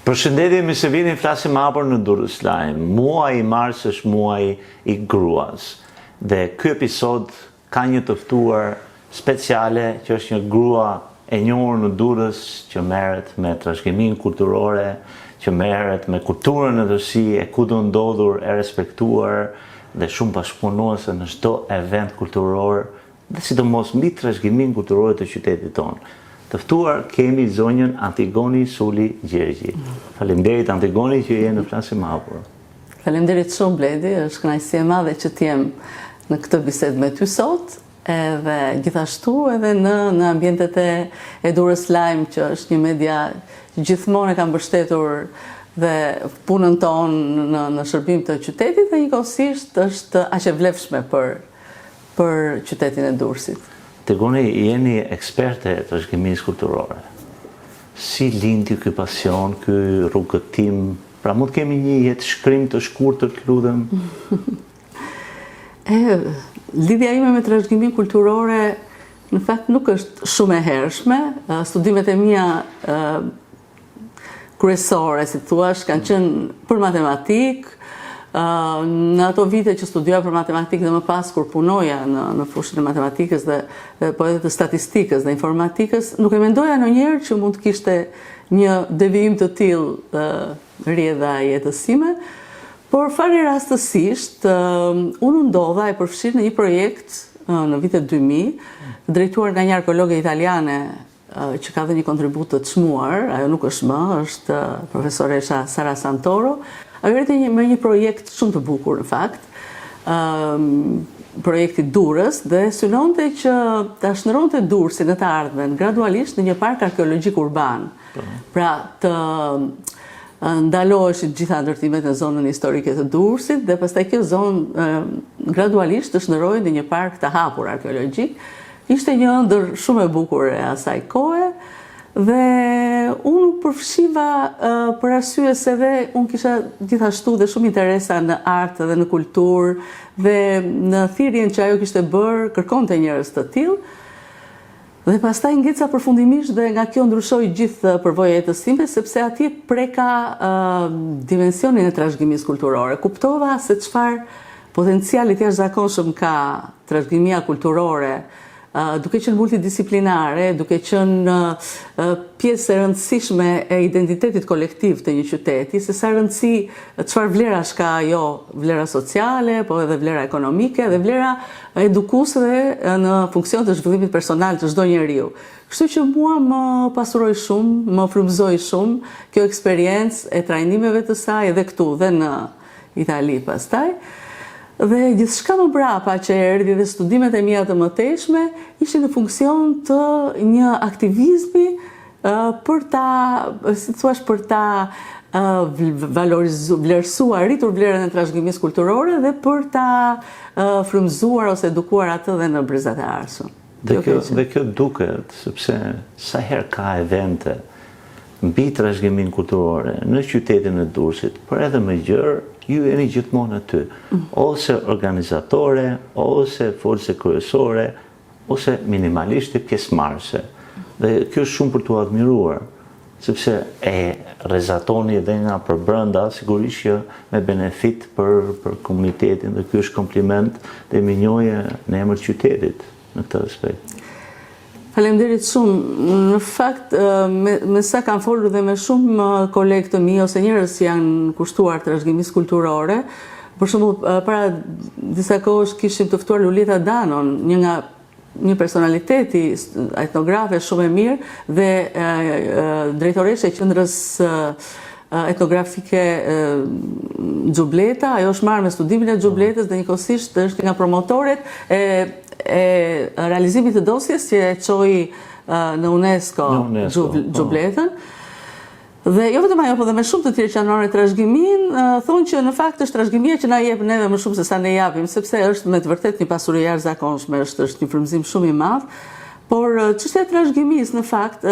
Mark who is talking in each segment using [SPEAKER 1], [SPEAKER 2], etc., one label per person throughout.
[SPEAKER 1] Përshëndetje, mirë se vini, flasim hapur në Durrës Lajm. Muaji i mars është muaji i gruas. Dhe ky episod ka një të ftuar speciale që është një grua e njohur në Durrës që merret me trashëgiminë kulturore, që merret me kulturën e tërësi, e kudo ndodhur, e respektuar dhe shumë bashkëpunuese në çdo event kulturor, dhe sidomos mbi trashëgiminë kulturore të qytetit tonë. Të ftuar kemi zonjën Antigoni Suli Gjergji. Faleminderit Antigoni që je në Flasim Hapur.
[SPEAKER 2] Faleminderit shumë Bledi, është kënaqësi e madhe që t'jem në këtë bisedë me ty sot, edhe gjithashtu edhe në ambientet e Durrës Lajm, që është një media që gjithmonë e kam mbështetur dhe punën tonë në shërbim të qytetit, dhe njëkohësisht është aq e vlefshme për qytetin e Durrësit.
[SPEAKER 1] Antigoni, jeni eksperte e trashëgimisë kulturore. Si lindi ky pasion, ky rrugëtim? Pra mund të kemi një jetë shkrim të shkurtër, të lutem?
[SPEAKER 2] Lidhja ime me trashëgiminë kulturore në fakt nuk është shumë e hershme. Studimet e mia kryesore, si thua, kanë qenë për matematikë. Në ato vite që studioja për matematikë dhe më pas kur punoja në fushën e matematikës dhe po edhe të statistikës dhe informatikës, nuk e mendoja ndonjëherë që mund të kishte një devijim të tillë rrjedha e jetës sime, por fare rastësisht unë ndodha e përfshirë në një projekt në vitet 2000, drejtuar nga një arkeologe italiane që ka dhe një kontribut të çmuar, ajo nuk është më, është profesoresha Sara Santoro. Ajo erdhi me një projekt shumë të bukur në fakt, projekti Durrës, dhe synonte që ta shndronte Durrësin në të ardhmen gradualisht në një park arkeologjik urban. Pra të ndaloheshin gjitha ndërtimet në zonën historike të Durrësit dhe pastaj kjo zonë gradualisht të shndrohej në një park të hapur arkeologjik. Ishte një ëndër shumë e bukur e asaj kohe. Dhe unë përfshiva për arsye se dhe unë kisha gjithashtu dhe shumë interesa në artë dhe në kulturë dhe në thirrjen që ajo kishte bërë, kërkonte njerëz të tillë. Dhe pastaj ngeca përfundimisht dhe nga kjo ndryshoi gjithë përvoja e jetës time, sepse atje preka dimensionin e trashëgimisë kulturore. Kuptova se çfarë potenciali të jashtëzakonshëm ka trashëgimia kulturore, duke qenë multidisiplinare, duke qenë pjesë e rëndësishme e identitetit kolektiv të një qyteti, se sa rëndësi çfarë vlerash ka ajo, vlera sociale, po edhe vlera ekonomike dhe vlera edukuese në funksion të zhvillimit personal të çdo njeriu. Kështu që mua më pasuroi shumë, më frymëzoi shumë kjo eksperiencë e trajnimeve të saj edhe këtu dhe në Itali pastaj. Dhe gjithçka më brapa që erdhi dhe studimet e mia të mëtejshme ishin në funksion të një aktivizmi për ta, si thua, për ta vlerësuar, rritur vlerën e trashëgimisë kulturore dhe për ta frymëzuar ose edukuar atë dhe në brezat e ardhshëm.
[SPEAKER 1] Dhe kjo duket, sepse sa herë ka evente mbi trashëgiminë kulturore në qytetin e Durrësit, por edhe më gjerë, ju jeni gjithmonë aty, ose organizatore, ose forse kryesore, ose minimalisht pjesëmarrëse. Dhe kjo është shumë për t'u admiruar, sepse e rrezatoni edhe nga përbrenda, sigurisht që me benefit për komunitetin, dhe ky është kompliment dhe mirënjohje në emër të qytetit në këtë aspekt.
[SPEAKER 2] Faleminderit shumë. Në fakt, me sa kam folur dhe me shumë kolegë të mi ose njerëz që janë kushtuar trashëgimisë kulturore, për shembull, para disa kohësh kishim të ftuar Lulita Danon, një personaliteti etnografe shumë e mirë dhe drejtoreshe e qendrës etnografike Xhubleta. Ajo është marrë me studimin e Xhubletës dhe njëkohësisht është nga promotorët e realizimit të dosjes që e çoi në UNESCO Xhubletën. Dhe jo vetëm ajo, por dhe me shumë të tjerë që janë trashëgiminë, thonë që në fakt është trashëgimia që na jep neve më shumë se sa ne japim, sepse është me të vërtetë një pasuri jashtëzakonshme, është një frymëzim shumë i madh, por çështja e trashëgimisë në fakt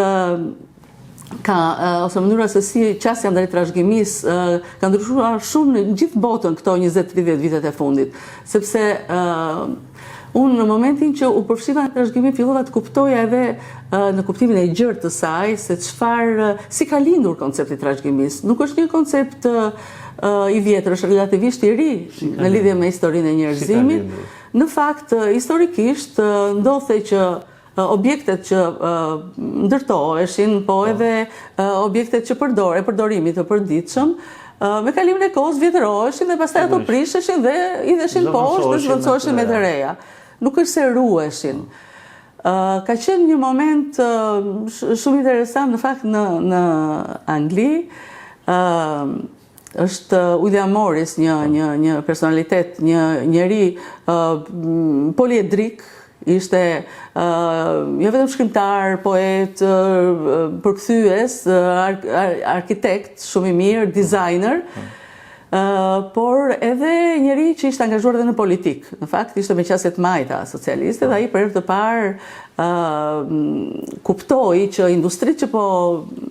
[SPEAKER 2] ose mënyra se si qasja ndaj trashëgimisë ka ndryshuar shumë në gjithë botën këto 20-30 vitet e fundit, sepse Unë në momentin që u përfshiva në trashëgimi fillova të kuptoja edhe në kuptimin e gjerë të saj se si ka lindur koncepti trashëgimisë. Nuk është një koncept i vjetër, është relativisht i ri në lidhje me historinë e njerëzimit. Në fakt, historikisht ndodhte që objektet që ndërtoheshin, po edhe objektet që përdorimit të përditshëm, me kalimin e kohës vjetëroheshin dhe pastaj ato prisheshin dhe idheshin poshtë dhe zvendësoheshin me të reja. Nuk është se ruheshin. Ka qenë një moment shumë interesant, në fakt në Angli, është William Morris, një personalitet, një njeri poliedrik, ishte jo vetëm shkrimtar, poet, përkthyes, arkitekt, shumë i mirë, designer, por edhe njeri që ishte angazhuar edhe në politikë. Në fakt, ishte me qasjet majta socialiste dhe ai për herë të parë kuptoi që industritë që po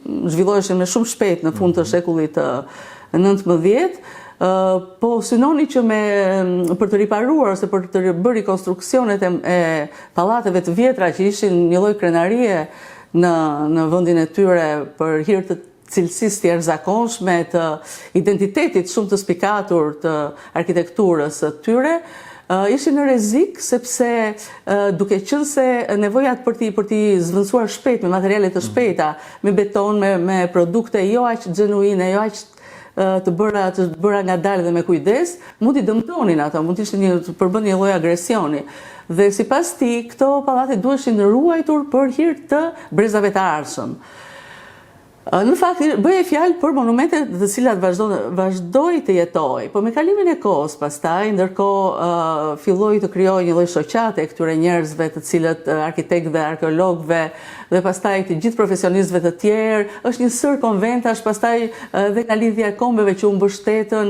[SPEAKER 2] zhvilloheshin me shumë shpejt në fund të shekullit të 19, po synoni që për të riparuar ose për të bërë rekonstruksionet e pallateve të vjetra që ishin një lloj krenarie në vendin e tyre për hir të cilësisë të jashtëzakonshme, të identitetit shumë të spikatur të arkitekturës së tyre, ishin në rrezik sepse duke qenë se nevojat për t'i zvendësuar shpejt me materiale të shpejta, me beton, me produkte jo aq genuine, jo aq të bëra nga dalë dhe me kujdes, mund t'i dëmtonin ato, mund të përbën një lloj agresioni. Dhe sipas tij, këto pallate duheshin ruajtur për hir të brezave të ardhshëm. Në fakt, bëje fjalë për monumente të cilat vazhdoi të jetoj, po me kalimin e kohës pastaj, ndërkohë filloi të krijojë një lloj shoqate këtyre njerëzve të cilët arkitektëve, arkeologëve dhe pastaj të gjithë profesionistëve të tjerë, është një sër konventash, pastaj dhe nga lidhja e kombeve që u mbështetën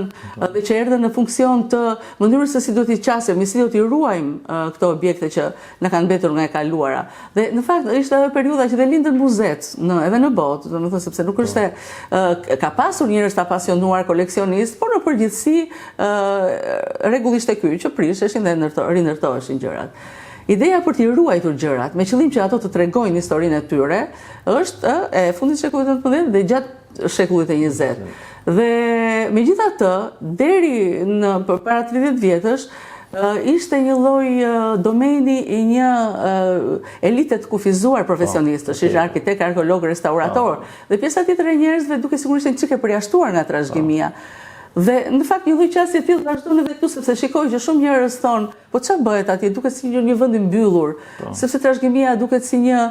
[SPEAKER 2] dhe që erdhën në funksion të mënyrës se si do t'i qasim, si do t'i ruajmë këto objekte që na kanë mbetur nga e kaluara. Dhe në fakt ishte edhe periudha që dhe lindën muzet edhe në botë, domethënë sepse nuk është se ka pasur njerëz të apasionuar koleksionistë, por në përgjithësi rregullisht e ky që prisheshin dhe rinërtoheshin gjërat. Ideja për t'i ruajtur gjërat, me qëllim që ato të tregojnë historinë e tyre, është e fundit të shekullit 19 dhe gjatë shekullit e 20. Dhe megjithatë, deri para 30 vjetësh, ishte një lloj domeni i një elite të kufizuar profesionistësh, ishte arkitekt, arkeolog, restaurator, dhe pjesa tjetër e njerëzve duke sigurisht çike përjashtuar nga trashëgimia. Dhe në fakt një lloj qasje e tillë vazhdon edhe këtu sepse shikoj që shumë njerëz thonë, po çfarë bëhet atje, duket si një vend i mbyllur, sepse trashëgimia duket si një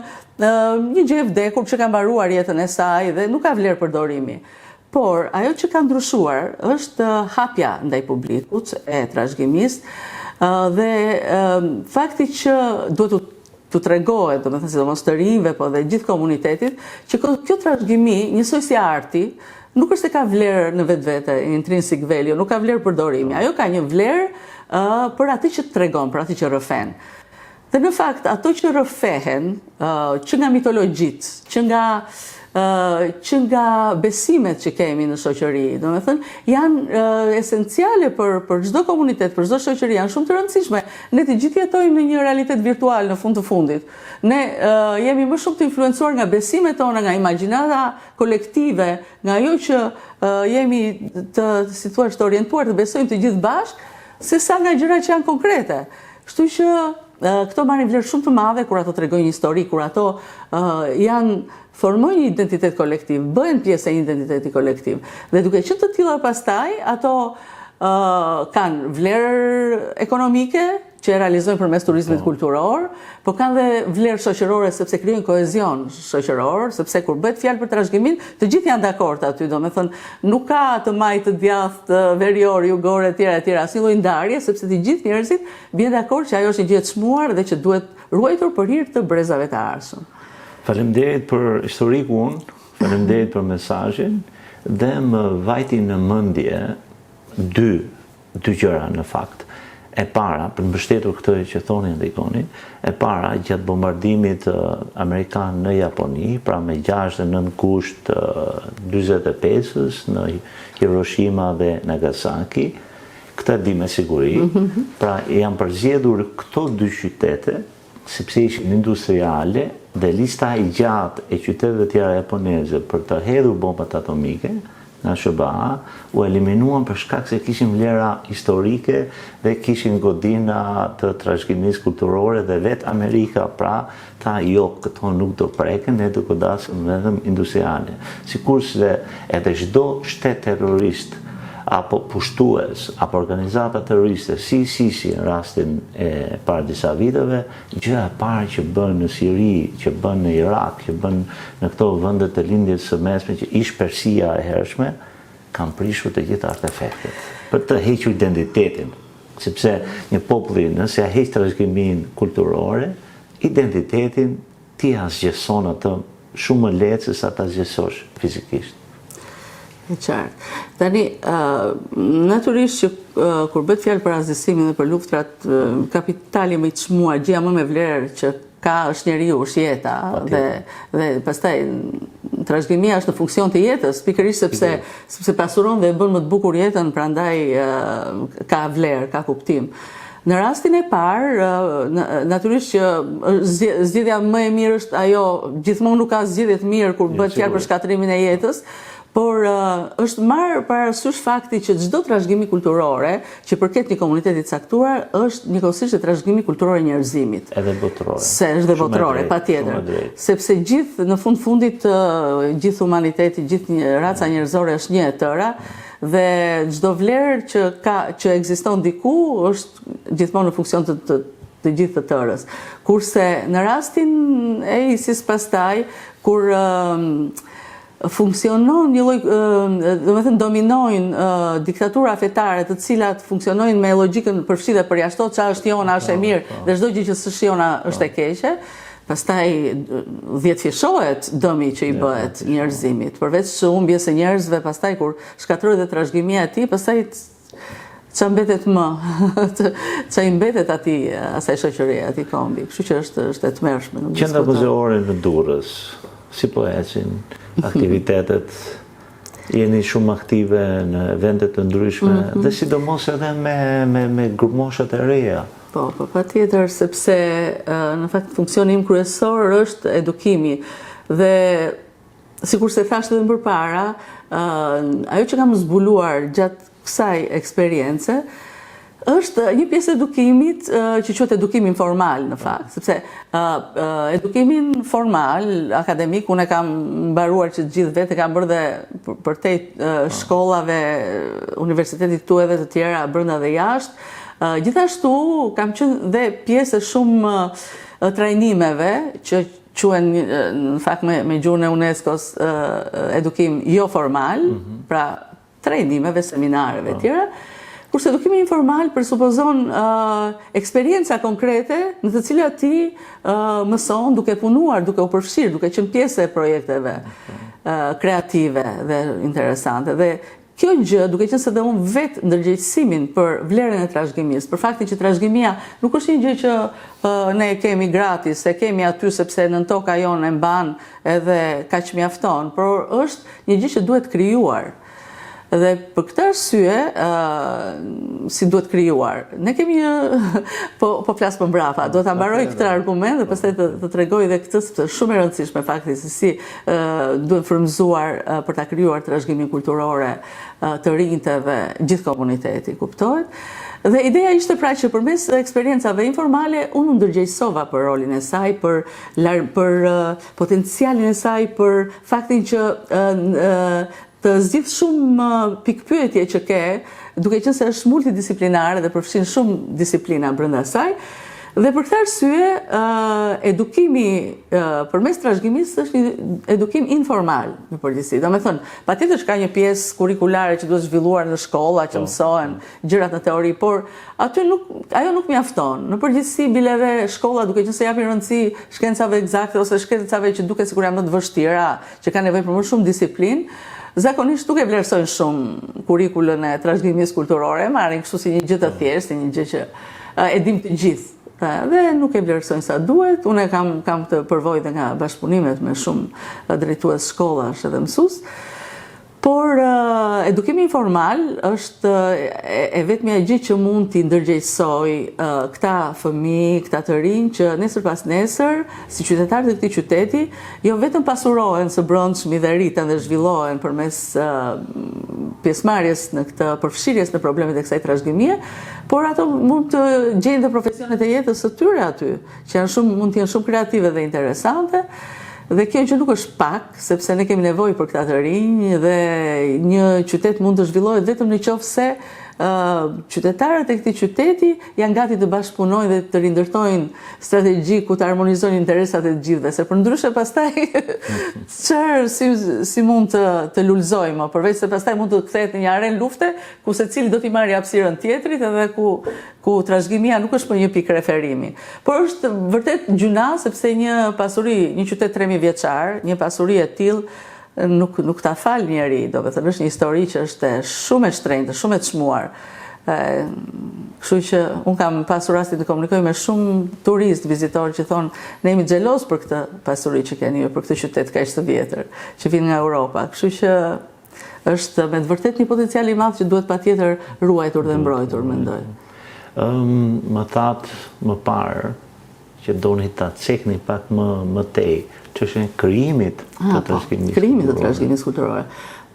[SPEAKER 2] gjë e vdekur që ka mbaruar jetën e saj dhe nuk ka vlerë përdorimi. Por ajo që ka ndryshuar është hapja ndaj publikut e trashëgimisë dhe fakti që duhet të tregohet, domethënë sidomos të rinjve, po dhe gjithë komunitetit, që kjo trashëgimi, njësoj si arti, nuk është se ka vlerë në vetvete, intrinsic value, nuk ka vlerë përdorimi. Ajo ka një vlerë për atë që tregon, për atë që rrëfen. Dhe në fakt, ato që rrëfehen, që nga mitologjit, që nga besimet që kemi në shoqëri, domethënë, janë esenciale për çdo komunitet, për çdo shoqëri, janë shumë të rëndësishme. Ne të gjithë jetojmë në një realitet virtual në fund të fundit. Ne jemi më shumë të influencuar nga besimet tona, nga imagjinata kolektive, nga ajo që jemi si thua të orientuar të besojmë të gjithë bashkë, sesa nga gjërat që janë konkrete. Kështu që këto marrin vlerë shumë të madhe kur ato tregojnë histori, kur ato formojnë një identitet kolektiv, bëhen pjesë e një identiteti kolektiv. Dhe duke qenë të tilla pastaj, ato kanë vlerë ekonomike që e realizojnë përmes turizmit kulturor, po kanë dhe vlerë shoqërore sepse krijojnë kohezion shoqëror, sepse kur bëhet fjalë për trashëgimin, të gjithë janë dakord aty, domethënë nuk ka të majtë, të djathtë, verior, jugor etj, asnjë lloj ndarje, sepse të gjithë njerëzit bien dakord që ajo është një gjë e çmuar dhe që duhet ruajtur për hir të brezave të ardhshëm.
[SPEAKER 1] Faleminderit për historikun, faleminderit për mesazhin dhe më vajti në mendje dy gjëra në fakt. E para, për mbështetur këtë që thonin dhe ikoni, e para gjatë bombardimit amerikan në Japoni, pra me 69 kusht 45-ës në Hiroshima dhe Nagasaki, këtë Këtë e di me siguri, pra janë përzgjedhur këto dy qytete, sepse ishin industriale dhe lista i gjatë e qyteteve tjera japoneze për të hedhur bombat atomike nga SBA u eliminuan për shkak se kishin vlera historike dhe kishin godina të trashëgimisë kulturore dhe vetë Amerika pra tha jo, këto nuk do preken, ne do godasim vetëm industriale. Sikurse edhe çdo shtet terrorist apo pushtues, apo organizata terroriste, si Sisi në rastin e para disa viteve, gjëja e parë që bën në Siri, që bën në Irak, që bën në këto vende të lindjes së mesme, që ish Persia e hershme, kanë prishur të gjitha artefektet për të hequr identitetin. Sepse një populli, nëse ja heq trashëgiminë kulturore, identitetin ti asgjëson atë shumë më lehtë se sa ta zgjesosh fizikisht.
[SPEAKER 2] E qartë. Tani, natyrisht që kur bëhet fjalë për azhësimin dhe për luftrat, kapitali më i çmuar, gjëja më me vlerë që ka është njeriu, është jeta, dhe pastaj trashëgimia është në funksion të jetës, pikërisht sepse pasuron dhe e bën më të bukur jetën, prandaj ka vlerë, ka kuptim. Në rastin e parë, natyrisht që zgjedhja më e mirë është ajo, gjithmonë nuk ka zgjedhje të mirë kur bëhet fjalë për shkatrimin e jetës, por është marrë parasysh fakti që çdo trashëgimi kulturore që përket një komuniteti të caktuar është njëkohësisht e trashëgimi kulturor i njerëzimit.
[SPEAKER 1] Edhe botërore.
[SPEAKER 2] Se është dhe botërore, patjetër. Sepse gjithë në fundit gjithë humaniteti, gjithë raca njerëzore është një e tëra dhe çdo vlerë që ekziston diku është gjithmonë në funksion të gjithë të tërës. Kurse në rastin e ISIS pastaj, kur funksionon një lloj, domethënë dominojnë diktatura fetare të cilat funksionojnë me logjikën përfshi dhe përjashtot, çfarë është jona është e mirë dhe çdo gjë që s'është jona është e keqe, pastaj vjetëfishohet dëmi që i bëhet njerëzimit, përveç humbjes së njerëzve, pastaj kur shkatërrohet dhe trashëgimia e tij, pastaj ç'a mbetet më, ç'a i mbetet asaj shoqërie, atij kombi. Kështu që është e tmerrshme.
[SPEAKER 1] Qendra muzeore në Durrës, si po ecin aktivitetet, jeni shumë aktive në evente të ndryshme dhe sidomos edhe me grupmoshat e reja.
[SPEAKER 2] Po, patjetër, sepse në fakt funksioni im kryesor është edukimi dhe sikur se thashë edhe më përpara, ajo që kam zbuluar gjatë kësaj eksperience është një pjesë edukimit që quhet edukimi informal në fakt, sepse edukimin formal, akademik, unë e kam mbaruar që të gjithë vetë, kam bërë dhe përtej shkollave, universitetit këtu edhe të tjera brenda dhe jashtë. Gjithashtu kam qenë dhe pjesë shumë trajnimeve që quhen në fakt me gjuhën e UNESCO-s edukim jo formal, pra trajnimeve, seminareve e tjera. Kurse edukimi informal presupozon eksperjenca konkrete në të cilat ti mëson duke punuar, duke u përfshirë, duke qenë pjesë e projekteve kreative dhe interesante. Dhe kjo gjë, duke qenë se dhe unë vetë ndërgjegjësimin për vlerën e trashëgimisë, për faktin që trashëgimia nuk është një gjë që ne kemi gratis, e kemi aty sepse nën toka jonë e mban edhe kaq mjafton, por është një gjë që duhet krijuar. Dhe për këtë arsye, si duhet krijuar, ne kemi po flas më mbrapa, do ta mbaroj këtë argument dhe pastaj të tregoj edhe këtë sepse është shumë e rëndësishme fakti se si duhet frymëzuar për ta krijuar trashëgimin kulturore të rinjteve gjithë komuniteti, kuptohet? Dhe ideja ishte pra që përmes eksperiencave informale unë ndërgjegjësova për rolin e saj, për potencialin e saj, për faktin që të zgjidh shumë pikpyetje që ke, duke qenë se është multidisiplinare dhe përfshin shumë disiplina brenda saj. Dhe për këtë arsye, edukimi përmes trashëgimisë është një edukim informal në përgjithësi. Domethënë, patjetër ka një pjesë kurrikulare që duhet zhvilluar në shkolla, që mësohen gjërat në teori, por aty ajo nuk mjafton. Në përgjithësi bile edhe shkolla, duke qenë se japin rëndësi shkencave eksakte ose shkencave që duket sikur janë më të vështira, që kanë nevojë për më shumë disiplinë, zakonisht nuk e vlerësojnë shumë kurrikulën e trashëgimisë kulturore, marrin kështu si një gjë të thjeshtë, një gjë që e dim të gjithë. Dhe nuk e vlerësojnë sa duhet. Unë kam këtë përvojë dhe nga bashkëpunimet me shumë drejtues shkollash edhe mësues. Por edukimi informal është e vetmja gjë që mund t'i ndërgjegjësoj këta fëmijë, këta të rinj që nesër pas nesër, si qytetarë të këtij qyteti, jo vetëm pasurohen së brendshmi dhe rriten dhe zhvillohen përmes pjesëmarrjes në këtë përfshirjes në problemet e kësaj trashëgimie, por ato mund të gjejnë dhe profesionet e jetës së tyre aty, që mund të jenë shumë kreative dhe interesante. Dhe kjo që nuk është pak, sepse ne kemi nevojë për këta të rinj dhe një qytet mund të zhvillohet vetëm në qoftë se qytetarët e këtij qyteti janë gati të bashkëpunojnë dhe të rindërtojnë strategji ku të harmonizojnë interesat e të gjithëve, se përndryshe pastaj si mund të lulëzojmë, përveç se pastaj mund të kthehet në një arenë lufte ku secili do t'i marrë hapësirën tjetrit edhe ku trashëgimia nuk është për një pikë referimi. Por është vërtet gjuna sepse një qytet 3000 vjeçar, një pasuri e tillë nuk ta fal njeri, do të thënë është një histori që është shumë e shtrenjtë, shumë e çmuar. Kështu që unë kam pasur rastin të komunikoj me shumë turistë, vizitorë që thonë ne jemi xheloz për këtë pasuri që keni ju, për këtë qytet kaq të vjetër, që vjen nga Europa. Kështu që është me të vërtet një potencial i madh që duhet patjetër ruajtur dhe mbrojtur, mendoj.
[SPEAKER 1] Më thatë më parë që doni ta cekni pak më tej çështën e krijimit të trashëgimisë.
[SPEAKER 2] Krijimit të trashëgimisë kulturore.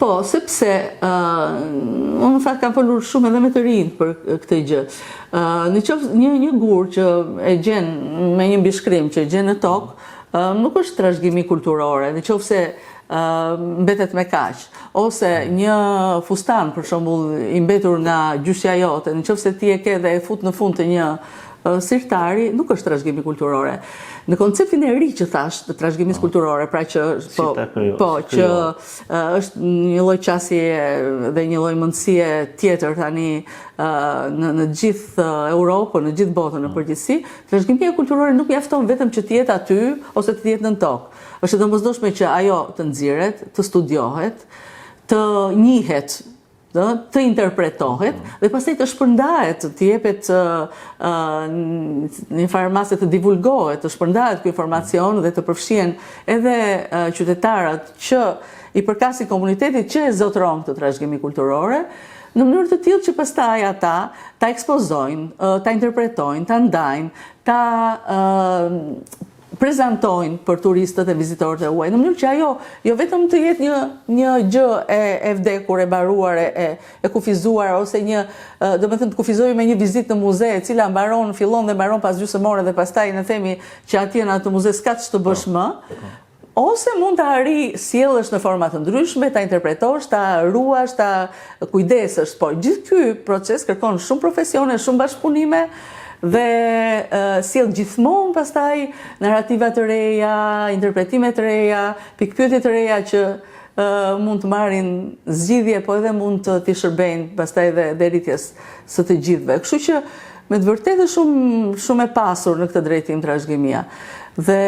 [SPEAKER 2] Po, sepse unë në fakt kam folur shumë edhe me të rinj për këtë gjë. Në qoftë një gur që e gjen me një mbishkrim që e gjen në tokë, nuk është trashëgimi kulturore, në qoftë se mbetet me kaq, ose një fustan për shembull i mbetur nga gjyshja jote, në qoftë se ti e ke dhe e fut në fund të një sirtari, nuk është trashëgimi kulturore. Në konceptin e ri që thash të trashëgimisë kulturore, pra që që është një lloj qasje dhe një lloj mundësie tjetër tani në gjithë Europën, në gjithë botën në përgjithësi, trashëgimia kulturore nuk mjafton vetëm që të jetë aty ose të jetë nën tokë. Është e domosdoshme që ajo të nxirret, të studiohet, të njihet, të interpretohet dhe pastaj të shpërndahet, të jepet në informacion të divulgohet, të shpërndahet ky informacion dhe të përfshihen edhe qytetarët që i përkasin komunitetit që e zotëron këtë trashëgimi kulturore, në mënyrë të tillë që pastaj ata ta ekspozojnë, ta interpretojnë, ta ndajnë, ta prezantojnë për turistët e vizitorët e huaj, në mënyrë që ajo jo vetëm të jetë një gjë e vdekur, e mbaruar, e kufizuar, ose domethënë të kufizojë me një vizitë në muze, e cila fillon dhe mbaron pas gjysmore dhe pastaj ne themi që atje në atë muze s'ka ç'të bësh më, ose mund ta sjellësh në forma të ndryshme, ta interpretosh, ta ruash, ta kujdesesh, po gjithë ky proces kërkon shumë profesione, shumë bashkëpunime, dhe sjell gjithmonë pastaj narrativa të reja, interpretime të reja, pikpyetje të reja që mund të marrin zgjidhje, po edhe mund të t'i shërbejnë pastaj dhe rritjes së të gjithëve. Kështu që me të vërtetë shumë e pasur në këtë drejtim trashëgimia. Dhe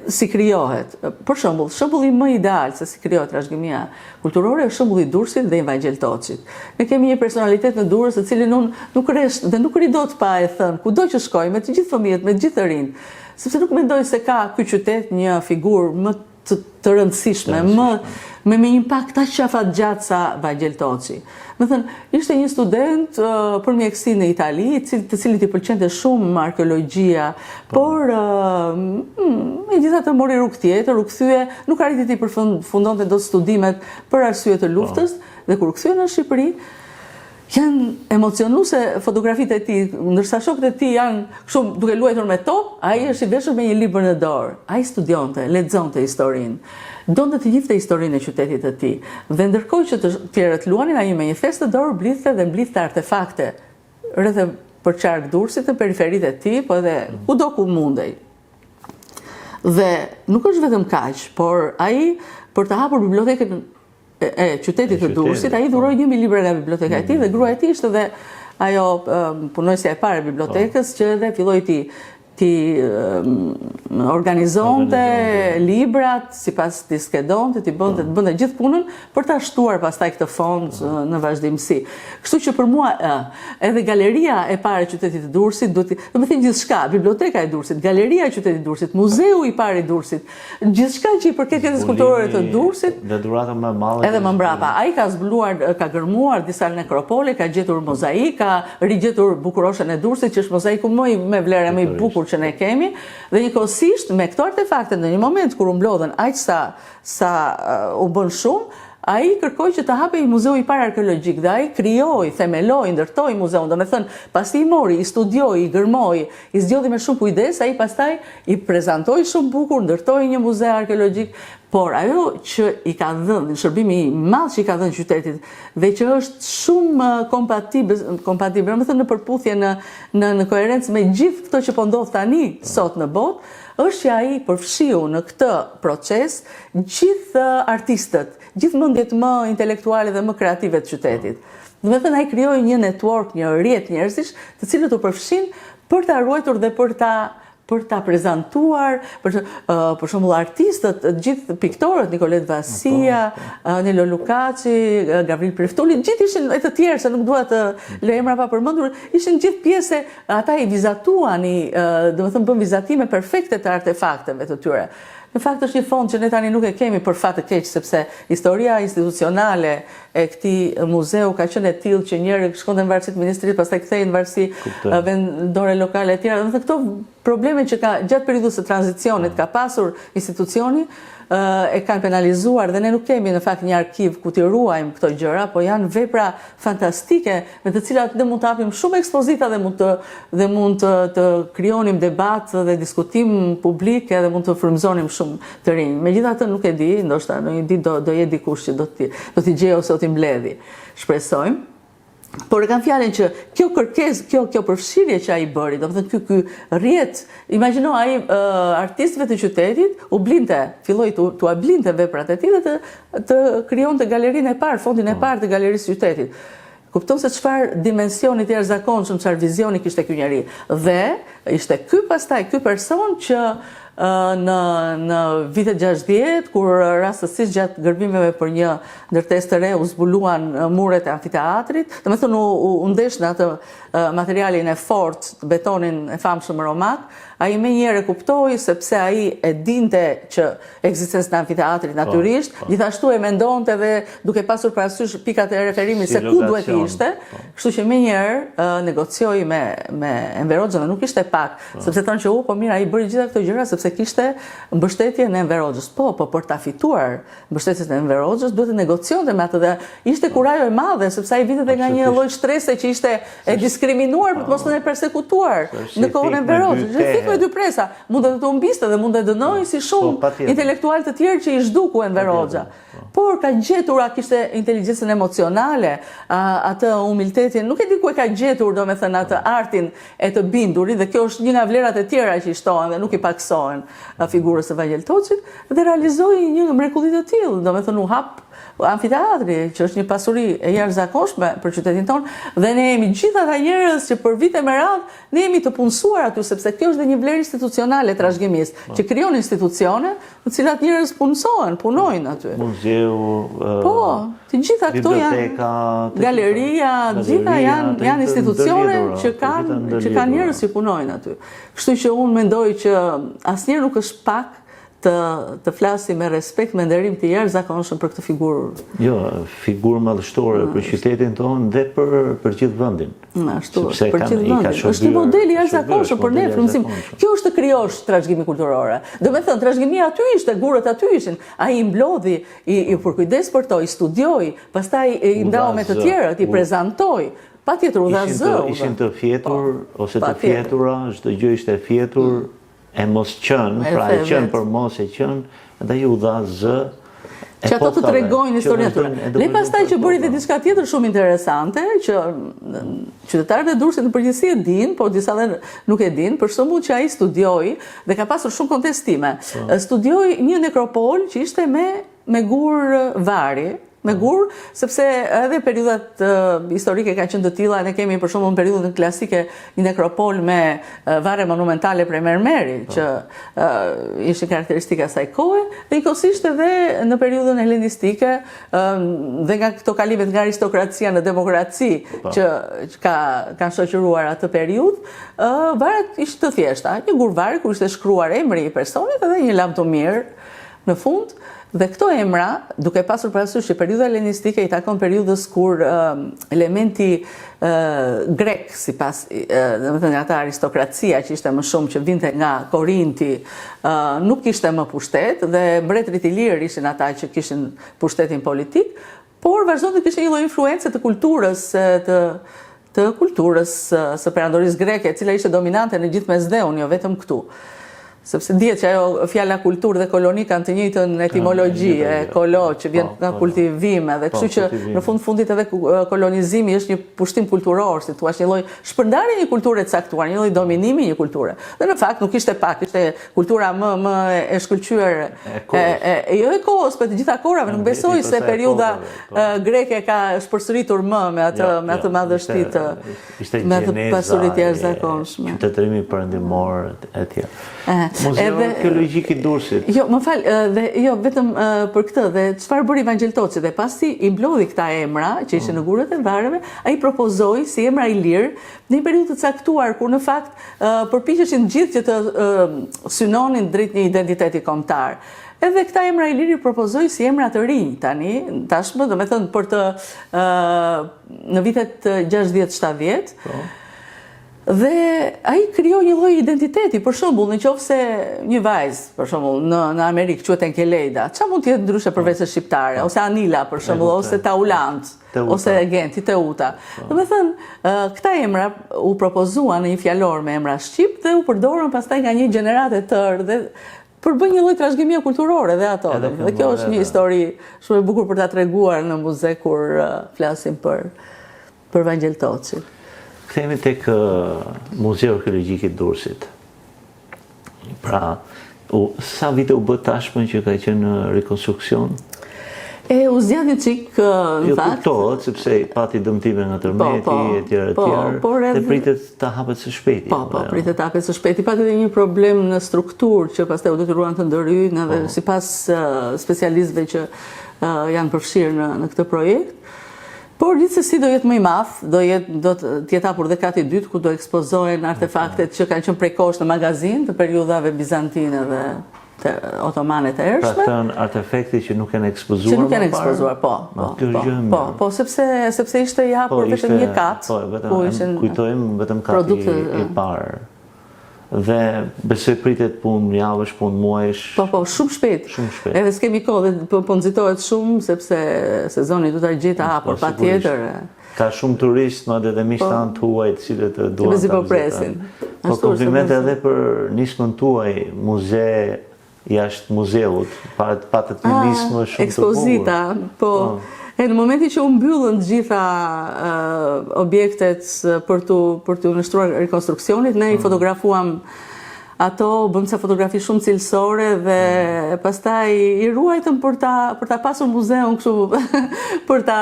[SPEAKER 2] si krijohet. Për shembull, shembulli më ideal se si krijohet trashëgimia kulturore është shembulli i Durrësit dhe i Evangel Toçit. Ne kemi një personalitet në Durrës, të cilin unë nuk rresh dhe nuk ri dot pa e thënë, kudo që shkoj, me të gjithë fëmijët, me të gjithë të rinj, sepse nuk mendoj se ka ky qytet një figurë më të rëndësishme, me një impakt aq afatgjatë sa Evangel Toçi. Do thënë, ishte një student për mjekësi në Itali, të cilit i pëlqente shumë arkeologjia, por megjithatë mori rrugë tjetër, u kthye, nuk arriti të përfundonte dot studimet për arsye të luftës, dhe kur u kthye në Shqipëri, janë emocionuese fotografitë e tij, ndërsa shokët e tij janë kështu duke luajtur me tokë, ai është i veshur me një libër në dorë. Ai studionte, lexonte historinë. Donte të njihte historinë e qytetit të tij. Dhe ndërkohë që të tjerët luanin, ai me një festë të dorë mblidhte artefakte rreth e përçark Durrësit, në periferitë e tij, po edhe kudo ku mundej. Dhe nuk është vetëm kaq, por ai për të hapur bibliotekën e qytetit të Durrësit, ai dhuroi 1000 libra nga biblioteka e tij dhe gruaja e tij ishte dhe ajo punojësja e parë e bibliotekës që edhe filloi organizonte librat, sipas ti skedonte, ti bënte gjithë punën për ta shtuar pastaj këtë fond në vazhdimsi. Kështu që për mua edhe galeria e parë e qytetit të Durrësit, do të thënë gjithçka, biblioteka e Durrësit, galeria e qytetit të Durrësit, muzeu i parë i Durrësit, gjithçka që i përket jetës kulturore të Durrësit,
[SPEAKER 1] dhe dhurata më e madhe.
[SPEAKER 2] Edhe më mbrapa, ai ka zbuluar, ka gërmuar disa nekropole, ka gjetur mozaik, ka rigjetur bukuroshën e Durrësit, që është mozaiku më me vlerë më i bukur që ne kemi, dhe njëkohësisht me këto artefakte në një moment kur u mblodhen aq sa u bën shumë, ai kërkoi që të hapej muzeu i parë arkeologjik dhe ai krijoi, themeloi, ndërtoi muzeun, domethënë pasi i mori, i studioi, i gërmoi, i zgjodhi me shumë kujdes, ai pastaj i prezantoi shumë bukur, ndërtoi një muze arkeologjik. Por ajo që i ka dhënë, shërbimi i madh që i ka dhënë qytetit dhe që është shumë kompatibël, më thënë në përputhje në koherencë me gjithë këto që po ndodh tani sot në botë, është që ai përfshiu në këtë proces gjithë artistët, gjithë mendjet më intelektuale dhe më kreative të qytetit. Do të thënë ai krijoi një network, një rrjet njerëzish, të cilët u përfshin për ta ruajtur dhe për ta prezantuar, për shembull artistët, gjithë piktorët, Nicolet Vasia, Nelo Lukaci, Gavril Preftuli, gjithë ishin e të tjerë, se nuk dua të lë emra pa përmendur, ishin gjithë pjesë, ata i vizatuan, domethënë bën vizatime perfekte të artefakteve të tyre. Në fakt është një fond që ne tani nuk e kemi për fat të keq, sepse historia institucionale e këtij muzeu ka qenë e tillë që njëri shkonte në varësi të ministrisë, pastaj kthehej në varësi vendore lokale e tjera. Dhe këto probleme që ka gjatë periudhës së tranzicionit ka pasur institucioni e kanë penalizuar dhe ne nuk kemi në fakt një arkiv ku t'i ruajmë këto gjëra, po janë vepra fantastike me të cilat ne mund të hapim shumë ekspozita dhe mund të krijonim debat dhe diskutim publik dhe mund të frymëzonim shumë të rinj. Megjithatë nuk e di, ndoshta në një ditë do jetë dikush që do t'i gjejë ose do t'i mbledhi. Shpresojmë. Por e kam fjalën që kjo kërkesë, kjo përfshirje që ai bëri, domethënë ky rrjet, imagjino ai artistëve të qytetit u blinte, filloi t'u blinte veprat e tij dhe të krijonte galerinë e parë, fondin e parë të galerisë së qytetit. Kupton se çfarë dimensioni të jashtëzakonshëm, çfarë vizioni kishte ky njeri. Dhe ishte ky person që në vitet 60, kur rastësisht gjatë gërbimeve për një ndërtesë të re u zbuluan muret e amfiteatrit, domethënë u ndesh në atë materialin e fortë, betonin e famshëm romak, ai menjëherë kuptoi sepse ai e dinte që ekzistencën e amfiteatrit natyrisht, gjithashtu e mendonte dhe duke pasur parasysh pikat e referimit se ku duhet të ishte, kështu që menjëherë negocioi me Enver Hoxhën, nuk ishte pak, sepse thonë që po mirë ai bëri gjitha këto gjëra sepse kishte mbështetjen e Enver Hoxhës. Po për ta fituar mbështetjen e Enver Hoxhës duhet të negocionte me atë dhe ishte kurajo e madhe sepse ai vitet nga një lloj shtrese që ishte e diskriminuar për të mos qenë persekutuar në kohën e Enver Hoxhës. Me dy presa, mund të humbiste dhe mund të dënojë si shumë intelektual të tjerë që i zhduku Enver Hoxha. Por ka gjetur, kishte inteligjencën emocionale, atë humilitetin, nuk e di ku e ka gjetur, domethënë atë artin e të bindurit, dhe kjo është një nga vlerat e tjera që i shtohen dhe nuk i paksohen figurës së Vangel Toçit, dhe realizoi një mrekulli të tillë, domethënë u hap amfiteatri, që është një pasuri e jashtëzakonshme për qytetin tonë, dhe ne jemi gjithë ata njerëz që për vite me radhë ne jemi të punësuar aty, sepse kjo është dhe një vlerë institucionale e trashëgimisë, që krijon institucione në cilat njerëz punojnë aty.
[SPEAKER 1] Muzeu,
[SPEAKER 2] të gjitha këto janë galeria, gjitha janë institucione që kanë njerëz që punojnë aty. Kështu që unë mendoj që asnjëherë nuk është pak të flasim me respekt, me nderim të jashtëzakonshëm për këtë figurë.
[SPEAKER 1] Jo, figurë madhështore për qytetin tonë dhe për gjithë vendin.
[SPEAKER 2] Ashtu, për gjithë vendin. Është një model i jashtëzakonshëm për ne, frymëzim. Kjo është të krijosh trashëgimi kulturore. Do të thënë, trashëgimia aty ishte, gurët aty ishin. Ai i mblodhi, i përkujdes për to, i studioi, pastaj i ndau me të tjerët, i prezantoi. Patjetër u dha zë.
[SPEAKER 1] Ishin të fjetur ose të fjetura, çdo gjë ishte e fjetur. E mos qënë, pra e qënë për mos e qënë, dhe ju dha zë.
[SPEAKER 2] Që ato të tregojnë historinë e tyre. Ne pastaj që bëri dhe diçka tjetër shumë interesante, që qytetarët e Durrësit në përgjithësi e dinë, por disa dhe nuk e dinë, për shembull që ai studioi dhe ka pasur shumë kontestime. Studioi një nekropol që ishte me gur vari, me gur, sepse edhe periudhat historike ka qenë të tilla, ne kemi për shembull në periudhën klasike një nekropol me varre monumentale prej mermerit, që ishin karakteristika e asaj kohe, dhe njëkohësisht edhe në periudhën helenistike, dhe nga këto kalimet nga aristokracia në demokraci që kanë shoqëruar atë periudhë, varet ishte të thjeshta, një gur varri ku ishte shkruar emri i personit edhe një lam të mirë në fund. Dhe këto emra, duke pasur parasysh që periudha helenistike i takon periudhës kur elementi grek, sipas domethënë ata aristokracia që ishte më shumë që vinte nga Korinti, nuk kishte më pushtet dhe mbretërit i lirë ishin ata që kishin pushtetin politik, por vazhdon të kishte një lloj influencë të kulturës të kulturës së perandorisë greke, e cila ishte dominante në gjithë Mesdheun, jo vetëm këtu. Sepse dihet që ajo fjala kulturë dhe koloni kanë të njëjtën etimologji, kolo që vjen nga kultivime, dhe kështu që në fundit edhe kolonizimi është një pushtim kulturor, si thua, një lloj shpërndarje një kulture të caktuar, një lloj dominimi një kulture. Dhe në fakt nuk ishte pak, ishte kultura më e shkëlqyer jo e kohës, por të gjitha kohërave, nuk besoj se periudha greke ka shpërsëritur më me atë madhështitë, me atë pasuri të jashtëzakonshme.
[SPEAKER 1] Qytetërimi perëndimor etj. Muzeu Arkeologjik i Durrësit.
[SPEAKER 2] Jo, më fal, dhe jo vetëm për këtë, dhe çfarë bëri Evangel Toci, dhe pasi i mblodhi këta emra që ishin në gurët e varreve, ai propozoi si emra i lirë në një periudhë të caktuar kur në fakt përpiqeshin gjithë që të synonin drejt një identiteti kombëtar. Edhe këta emra i lirë i propozoi si emra të rinj tani, tashmë, domethënë për të në vitet 60-70. Dhe ai krijoi një lloj identiteti, për shembull, nëse një vajzë, për shembull, në Amerikë quhet Enkeleida, çfarë mund të jetë ndryshe përveç se shqiptare, ose Anila, për shembull, ose Taulant, ose Genti, Teuta. Domethënë, këta emra u propozuan në një fjalor me emra shqip dhe u përdorën pastaj nga një gjeneratë e tërë dhe për bën një lloj trashëgimie kulturore dhe ato. Dhe kjo është një histori shumë e bukur për ta treguar në muze kur flasim për Evangel Toci.
[SPEAKER 1] Kthehemi tek Muzeu Arkeologjik i Durrësit. Pra, sa vite u bë tashmë që ka qenë në rekonstruksion?
[SPEAKER 2] U zgjat një çik, në fakt.
[SPEAKER 1] Jo, kuptohet, sepse pati dëmtime nga tërmeti, etj, dhe pritet të hapet së shpejti.
[SPEAKER 2] Po, pritet të hapet së shpejti. Pati edhe një problem në strukturë që pastaj u detyruan të ndërhyjnë, edhe sipas specialistëve që janë përfshirë në këtë projekt. Por gjithsesi do jetë më i madh, do të jetë hapur dhe kati i dytë ku do ekspozohen artefaktet që kanë qenë prej kohësh në magazin të periudhave bizantine dhe të otomane të ershme.
[SPEAKER 1] Pra të artefekte që nuk janë ekspozuar.
[SPEAKER 2] Që nuk janë ekspozuar, po, sepse ishte i hapur vetëm një kat.
[SPEAKER 1] Po, kujtojmë vetëm kati i parë. Dhe besoj pritet punë javësh, punë muajsh.
[SPEAKER 2] Po, shumë shpejt. Edhe s'kemi kohë dhe po nxitohet shumë sepse sezoni do ta gjejë hapur patjetër.
[SPEAKER 1] Ka shumë turistë, madje edhe miqtan tuaj të cilët duan ta
[SPEAKER 2] presin.
[SPEAKER 1] Po komplimente edhe për nismën tuaj, muze jashtë muzeut, patët një nismë shumë të bukur.
[SPEAKER 2] Ekspozita, po. Në momenti që u mbyllën të gjitha objektet për të nështruar rekonstruksionit, ne i fotografuam ato, bëm ca fotografi shumë cilësore dhe pastaj i ruajtëm për ta pasur muzeun kështu, për ta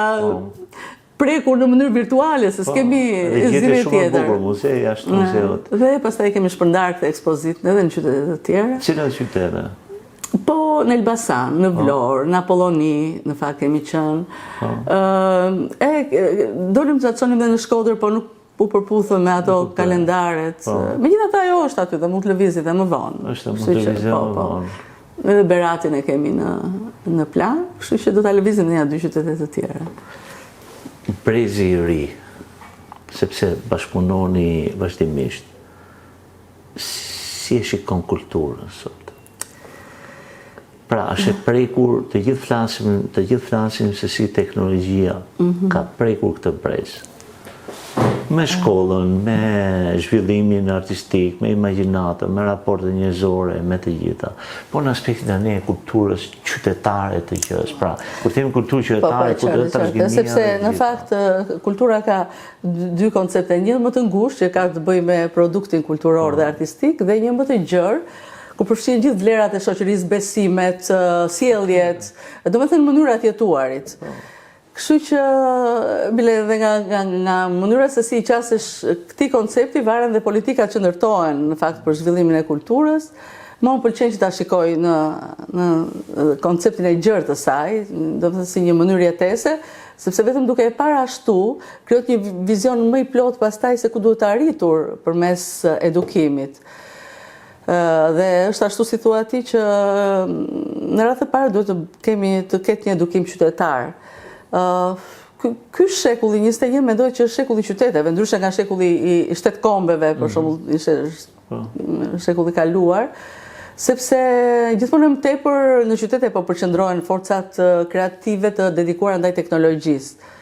[SPEAKER 2] prekur në mënyrë virtuale, se s'kemi zgjidhje tjetër.
[SPEAKER 1] Shumë bukur muzej jashtë muzeut.
[SPEAKER 2] Dhe pastaj kemi shpërndar këtë ekspozitën edhe në qytete të tjera.
[SPEAKER 1] Cilat qytete?
[SPEAKER 2] Po, në Elbasan, në Vlorë, në Apolloni, në fakt kemi qenë. Dolim të atësonim dhe në Shkodër, po nuk u përputhëm me ato kalendaret. Megjithatë ajo është aty dhe mund të lëvizit dhe më vonë.
[SPEAKER 1] Është mund të lëvizit më vonë.
[SPEAKER 2] Edhe Beratin e kemi në plan, kështu që do ta lëvizim në një dy qytete të tjera.
[SPEAKER 1] Brezi i ri, sepse bashkëpunoni vazhdimisht, si e shikon kulturën sot? Pra, është e prekur, të gjithë flasim se si teknologjia ka prekur këtë brez. Me shkollën, me zhvillimin artistik, me imagjinatën, me raportet njerëzore, me të gjitha. Po në aspektin tani e kulturës qytetare të gjës. Pra, kur themi kulturë qytetare, kur do të trashëgimia.
[SPEAKER 2] Sepse në fakt kultura ka dy koncepte, një më të ngushtë që ka të bëjë me produktin kulturor dhe artistik dhe një më të gjerë ku përfshin gjithë vlerat e shoqërisë, besimet, sjelljet, domethënë mënyrat jetuarit. Kështu që bile edhe nga mënyra se si i qasesh këtij koncepti varen dhe politikat që ndërtohen në fakt për zhvillimin e kulturës. Më pëlqen që ta shikoj në konceptin e gjerë të saj, domethënë si një mënyrë jetese, sepse vetëm duke e parë ashtu, krijohet një vizion më i plot pastaj se ku duhet të arritur përmes edukimit. Dhe është ashtu si thua ti që në radhë të parë duhet të ketë një edukim qytetar. Ky shekulli 21 mendoj që është shekulli i qyteteve, ndryshe nga shekulli i shtetkombeve, për shembull, ishte shekulli kaluar, sepse gjithmonë më tepër në qytete po përqendrohen forcat kreative të dedikuara ndaj teknologjisë.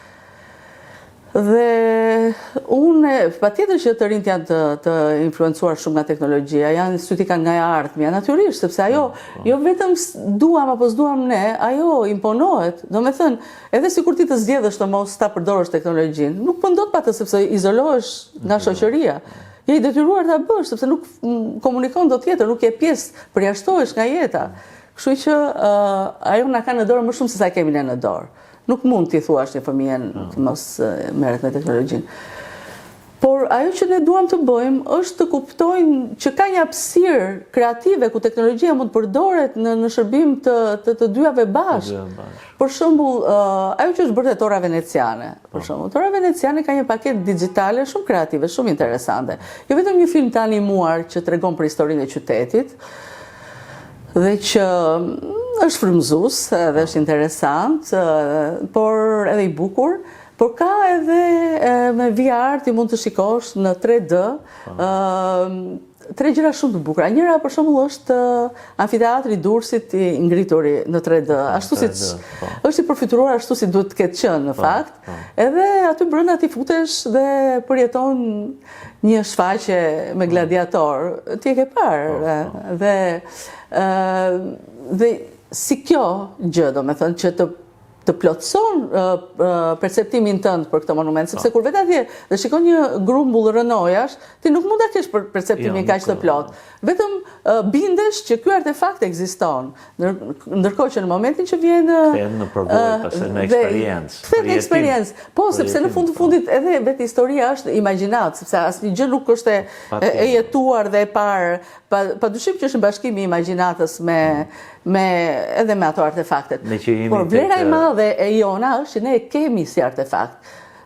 [SPEAKER 2] Dhe unë patjetër që të rinjt janë të influencuar shumë nga teknologjia, janë syti kanë nga ardhmja, natyrisht, sepse ajo jo vetëm duam apo s'duam ne, ajo imponohet. Domethënë, edhe sikur ti të zgjedhësh të mos ta përdorësh teknologjinë, nuk po ndodh pa të sepse izolohesh nga shoqëria. Je i detyruar ta bësh sepse nuk komunikon dot tjetër, nuk je pjesë, përjashtohesh nga jeta. Kështu që ajo na ka në dorë më shumë se sa kemi ne në dorë. Nuk mund t'i thuash një fëmijë të mos merret me teknologjinë. Por ajo që ne duam të bëjmë është të kuptojmë që ka një hapësirë kreative ku teknologjia mund të përdoret në shërbim të dyjave bashkë. Për shembull, ajo që është bërë te Tora Veneciane, për shembull, Tora Veneciane ka një paketë digjitale shumë kreative, shumë interesante. Jo vetëm një film të animuar që tregon për historinë e qytetit, dhe që është frymëzues, edhe është interesant, por edhe i bukur, por ka edhe me VR ti mund të shikosh në 3D, tre gjëra shumë të bukura. Njëra për shembull është amfiteatri i Durrësit i ngritur në 3D, ashtu siç është i përfituar ashtu si duhet të ketë qenë në fakt. Edhe aty brenda ti futesh dhe përjeton një shfaqje me gladiator. Ti e ke parë dhe si kjo gjë, domethënë që të plotëson perceptimin tënd për këtë monument, sepse kur vetë atje dhe shikon një grumbull rënojash, ti nuk mund ta kesh për perceptimin kaq të plot. Vetëm bindesh që ky artefakt ekziston. Ndërkohë që në momentin që vjen
[SPEAKER 1] në përballje pastaj në eksperiencë.
[SPEAKER 2] Kthehet në eksperiencë. Po, sepse në fund të fundit edhe vetë historia është imagjinat, sepse asnjë gjë nuk është e jetuar dhe e parë. Padyshim që është një bashkim i imagjinatës edhe me ato artefaktet. Por vlera e madhe e jona është që ne e kemi si artefakt,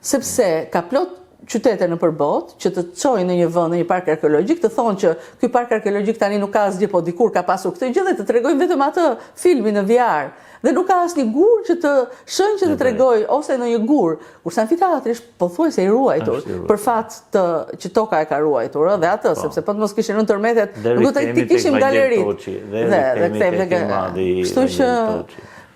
[SPEAKER 2] sepse ka plot qytete në përbot që të çojnë në një vend, në një park arkeologjik, të thonë që ky park arkeologjik tani nuk ka asgjë, po dikur ka pasur këtë gjë dhe të tregojnë vetëm atë filmin në VR. Dhe nuk ka asnjë gur që të shënjë që të tregoj ose në një gur, kurse amfiteatri është pothuajse i ruajtur, për fat që toka e ka ruajtur, dhe atë, sepse po të mos kishin rënë tërmetet, nuk do të kishim galeritë. Dhe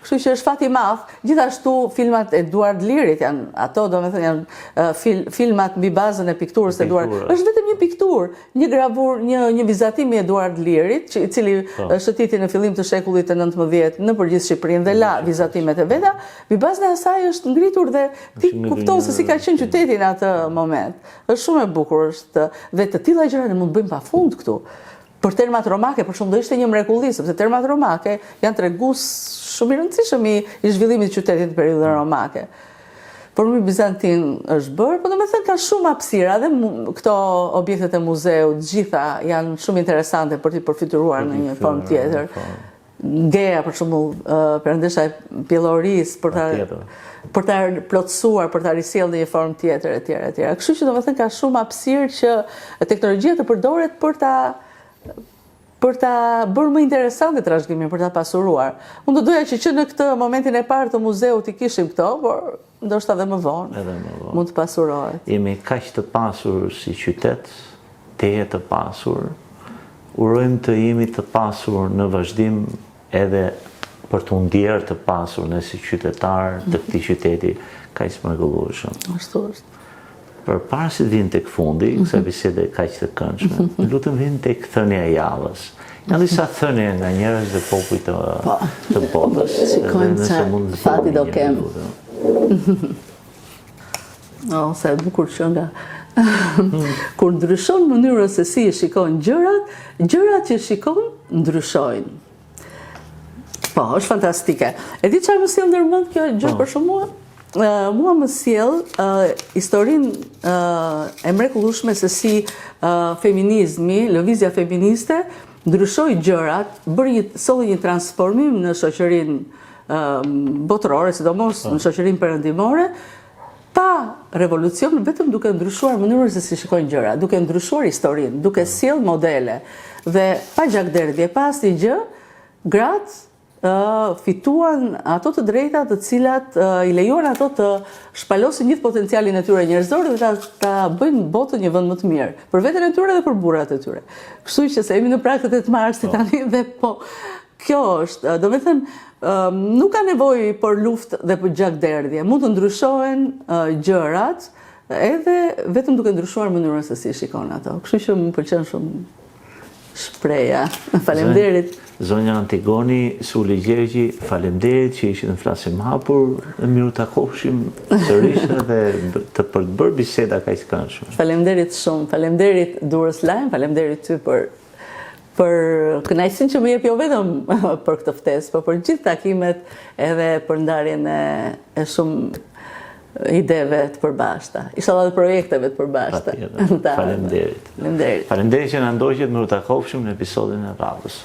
[SPEAKER 2] kështu që është fat i madh. Gjithashtu filmat e Eduard Lirit janë ato, domethënë janë filmat mbi bazën e pikturës së Eduard. Është vetëm një pikturë, një gravur, një vizatim i Eduard Lirit, i cili shëtiti në fillim të shekullit të 19 në përgjithë Shqipërinë dhe la vizatimet e veta. Mbi bazën e asaj është ngritur dhe ti kupton se si ka qenë qyteti në atë moment. Është shumë e bukur, dhe të tilla gjëra ne mund të bëjmë pafund këtu. Për termat romake, për shembull, do ishte një mrekulli, sepse termat romake janë tregues shumë i rëndësishëm i zhvillimit të qytetit në periudhën romake. Por mbi Bizantin është bërë, por domethënë ka shumë hapësira dhe këto objektet e muzeut, gjitha janë shumë interesante për t'i përfituar në një formë tjetër. Geja, për shembull, perëndesha e pjellorisë për ta plotësuar, për ta risjellë në një formë tjetër etj. Kështu që domethënë ka shumë hapësirë që teknologjia të përdoret për ta bërë më interesante trashëgimimin, për ta pasuruar. Unë do doja që në këtë momentin e parë të muzeut i kishim këto, por ndoshta edhe më vonë mund të pasurohet.
[SPEAKER 1] Jemi kaq të pasur si qytet, teje të pasur. Urojmë të jemi të pasur në vazhdim edhe për të ndjerë të pasur ne si qytetar të këtij qyteti kaq të mrekullueshëm.
[SPEAKER 2] Ashtu është.
[SPEAKER 1] Përpara se vinë tek fundi, kësaj bisede kaq të këndshme, lutem vinë tek thënia e javës. Janë disa thënie nga njerëz dhe popull të botës.
[SPEAKER 2] Shikojmë se fati do kem. Se bukur që nga Kur ndryshon mënyra se si i shikon gjërat, gjërat që shikon ndryshojnë. Po, është fantastike. E di çfarë më sjell ndërmend kjo gjë për shumë mua? Mua më sjell historinë e mrekullueshme se si feminizmi, lëvizja feministe ndryshoi gjërat, solli një transformim në shoqërinë botërore, sidomos në shoqërinë perëndimore, pa revolucion, vetëm duke ndryshuar mënyrën se si shikojnë gjëra, duke ndryshuar historinë, duke sjell modele. Dhe pa gjakderdhje, pa asnjë gjë, gratë fituan ato të drejta të cilat i lejuan ato të shpalosin gjithë potencialin e tyre njerëzor dhe ta bëjnë botën një vend më të mirë, për veten e tyre dhe për burrat e tyre. Kështu që se jemi në prakët e të Marsit tani dhe po, kjo është, do me thënë, nuk ka nevojë për luftë dhe për gjakderdhje, mund të ndryshohen gjërat edhe vetëm duke ndryshuar mënyrën se si shikon ato. Kështu që më pëlqen shumë shpreja. Faleminderit.
[SPEAKER 1] Zonja Antigoni Suli Gjergji, faleminderit që ishit në Flasim Hapur, dhe miru takofshim sërish dhe të bërë biseda kaq të këndshme.
[SPEAKER 2] Faleminderit shumë, faleminderit Durrës Lajm, faleminderit ty për kënaqësinë që më jep jo vetëm për këtë ftesë, por për gjithë takimet edhe për ndarjen e shumë ideve të përbashkëta. Inshallah dhe projekteve të përbashkëta.
[SPEAKER 1] Faleminderit. Faleminderit që na ndoqët, miru takofshim në episodin e radhës.